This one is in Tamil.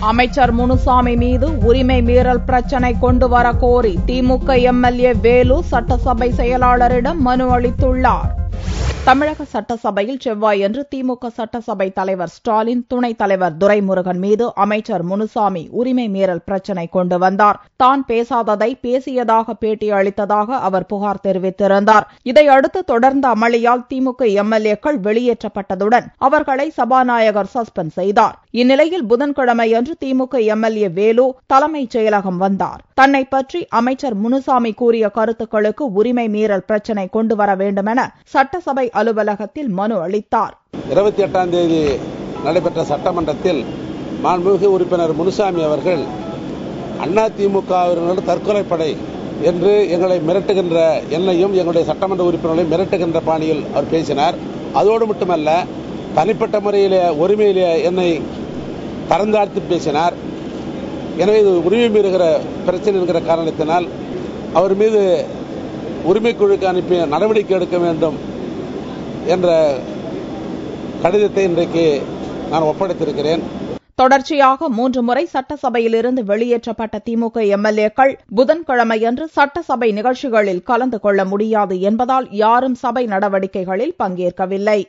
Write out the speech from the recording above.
அமைச்சர் முனுசாமி மீது உரிமை மீறல் பிரச்சினை கொண்டு வர கோரி திமுக எம்எல்ஏ வேலு சட்டசபை செயலாளரிடம் மனு அளித்துள்ளார். தமிழக சட்டசபையில் செவ்வாயன்று திமுக சட்டசபை தலைவர் ஸ்டாலின், துணைத் தலைவர் துரைமுருகன் மீது அமைச்சர் முனுசாமி உரிமை மீறல் பிரச்சினை கொண்டு வந்தார். தான் பேசாததை பேசியதாக பேட்டி அளித்ததாக அவர் புகார் தெரிவித்திருந்தார். இதையடுத்து தொடர்ந்த அமளியால் திமுக எம்எல்ஏக்கள் வெளியேற்றப்பட்டதுடன் அவர்களை சபாநாயகர் சஸ்பெண்ட் செய்தார். இந்நிலையில் புதன்கிழமையன்று திமுக எம்எல்ஏ வேலு தலைமைச் செயலகம் வந்தார். தன்னை பற்றி அமைச்சர் முனுசாமி கூறிய கருத்துக்களுக்கு உரிமை மீறல் பிரச்சினை கொண்டு வர வேண்டுமென சட்டசபை அலுவலகத்தில் மனு அளித்தார். 28ஆம் தேதி நடைபெற்ற சட்டமன்றத்தில் மாண்புமிகு உறுப்பினர் முனுசாமி அவர்கள் அதிமுகவினர் தற்கொலைப்படை என்று எங்களை மிரட்டுகின்ற என்னையும் எங்களுடைய சட்டமன்ற உறுப்பினர்களை மிரட்டுகின்ற பாணியில் அவர் பேசினார். அதோடு மட்டுமல்ல, தனிப்பட்ட முறையிலே உரிமையிலே என்னை பரந்தாழ்த்து பேசினார். எனவே இது உரிமை மீறுகிற பிரச்சனை என்கிற காரணத்தினால் அவர் மீது உரிமை குழுக்கு அனுப்பி நடவடிக்கை எடுக்க வேண்டும் என்ற கடிதத்தை இன்றைக்கு நான் ஒப்படைத்திருக்கிறேன். தொடர்ச்சியாக 3 முறை சட்டசபையிலிருந்து வெளியேற்றப்பட்ட திமுக எம்எல்ஏக்கள் புதன்கிழமையன்று சட்டசபை நிகழ்ச்சிகளில் கலந்து கொள்ள முடியாது என்பதால் யாரும் சபை நடவடிக்கைகளில் பங்கேற்கவில்லை.